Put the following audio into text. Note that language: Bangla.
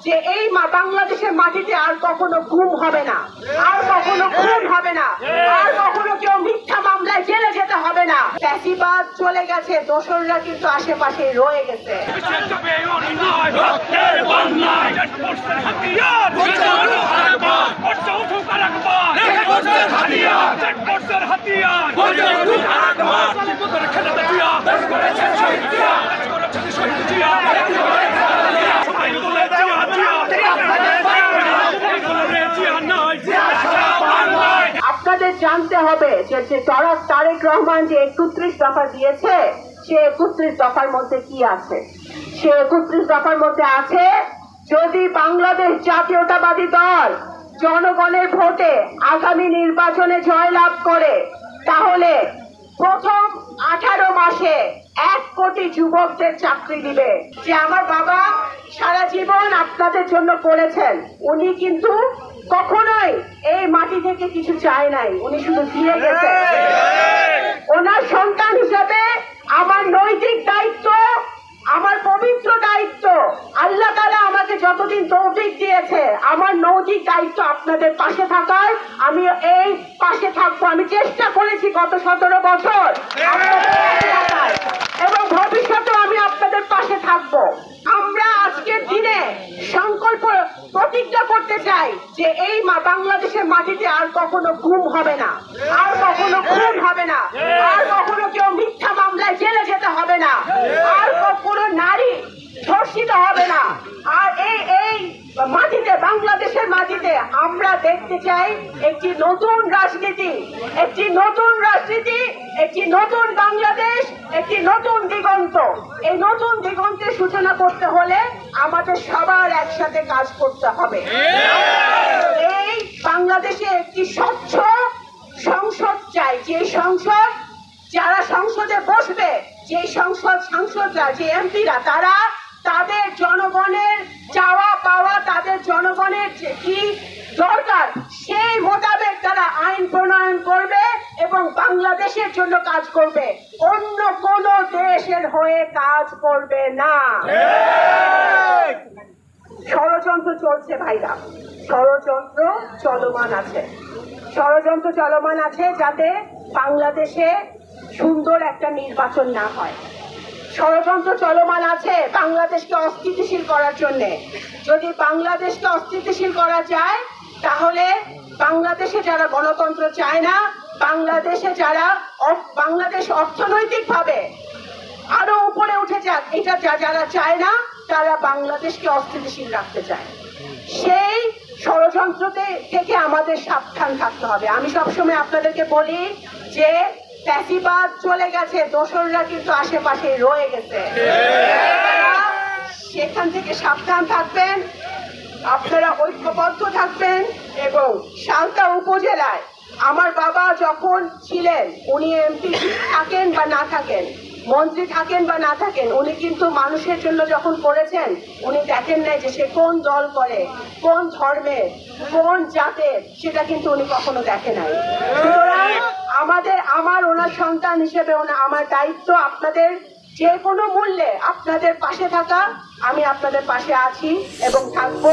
যে এই বাংলাদেশের মাটিতে আর কখনো গুম হবে না, আর কখনো খুন হবে না, আর কখনো কেউ মিথ্যা মামলায় জেলে যেতে হবে না। ফ্যাসিবাদ চলে গেছে, দোসররা কিন্তু আশেপাশে রয়ে গেছে। আপনাদের জানতে হবে যে তারেক রহমান যে 31 দফা দিয়েছে, সে 31 দফার মধ্যে কি আছে। সে 31 দফার মধ্যে আছে, যদি বাংলাদেশ জাতীয়তাবাদী দল জনগণের ভোটে আগামী নির্বাচনে জয়লাভ করে, তাহলে প্রথম 18 মাসে 1 কোটি যুবকদের চাকরি দিবে। যে আমার বাবা সারা জীবন আপনাদের জন্য করেছেন, উনি কিন্তু কখনোই এই মাটি থেকে কিছু চায় নাই, উনি শুধু দিয়ে গেছেন। ওনার সন্তান হিসেবে আমার নৈতিক দায়িত্ব, আমার পবিত্র দায়িত্ব, আল্লাহ তাআলা আমাকে যতদিন তৌফিক দিয়েছে, আমার নৈতিক দায়িত্ব আপনাদের পাশে থাকার। আমি এই পাশে থাকবো। আমি চেষ্টা করেছি গত 17 বছর এবং ভবিষ্যতেও আমি আপনাদের পাশে থাকবো। আমরা আজকের দিনে সংকল্প প্রতিজ্ঞা করতে চাই যে এই বাংলাদেশের মাটিতে আর কখনো গুম হবে না, আর কখনো খুন হবে না, আর কখনো কেউ মিথ্যা মামলায় জেলে যেতে হবে না, আর কখনো নারী ধর্ষিত হবে না। আর এই মাটিতে, বাংলাদেশের মাটিতে আমরা দেখতে চাই একটি নতুন রাজনীতি, একটি নতুন রাজনীতি, একটি নতুন বাংলাদেশ, একটি নতুন দিগন্ত। এই নতুন দিগন্তের সূচনা করতে হলে আমাদের সবার একসাথে কাজ করতে হবে। এই বাংলাদেশে একটি স্বচ্ছ সংসদ চাই, যে সংসদ, যারা সংসদে বসবে, যে সাংসদরা, যে এমপিরা, তারা তাদের জনগণের চাওয়া পাওয়া, তাদের জনগণের কি দরকার সেই মোতাবেক তারা আইন প্রণয়ন করবে এবং বাংলাদেশের জন্য কাজ করবে, অন্য কোন দেশের হয়ে কাজ করবে না। ষড়যন্ত্র চলছে ভাইরা, ষড়যন্ত্র চলমান আছে, ষড়যন্ত্র চলমান আছে যাতে বাংলাদেশে সুন্দর একটা নির্বাচন না হয়। ষড়যন্ত্র চলমান আছে বাংলাদেশকে অস্থিতিশীল করার জন্য। যদি বাংলাদেশকে অস্থিতিশীল করা যায়, তাহলে বাংলাদেশে যারা গণতন্ত্র চায় না, বাংলাদেশে যারা বাংলাদেশ অর্থনৈতিকভাবে আরো উপরে উঠে যাক, এটা যারা চায় না, তারা বাংলাদেশকে অস্থিতিশীল রাখতে চায়। সেই ষড়যন্ত্র থেকে আমাদের সাবধান থাকতে হবে। আমি সবসময় আপনাদেরকে বলি যে ফ্যাসিবাদ চলে গেছে, দোসররা কিন্তু আশেপাশে রয়ে গেছে। সেখান থেকে সাবধান থাকবেন, আপনারা ঐক্যবদ্ধ থাকবেন। এবং সালতা উপজেলায় আমার বাবা যখন ছিলেন, উনি এমপি থাকেন বা না থাকেন, মন্ত্রী থাকেন বা না থাকেন, উনি কিন্তু মানুষের জন্য যখন করেছেন, উনি দেখেন নাই যে সে কোন দল করে, কোন ধর্মের, কোন জাতের, সেটা কিন্তু উনি কখনো দেখে নাই। সুতরাং আমার ওনার সন্তান হিসেবে আমার দায়িত্ব আপনাদের যে কোনো মূল্যে আপনাদের পাশে থাকা। আমি আপনাদের পাশে আছি এবং থাকবো।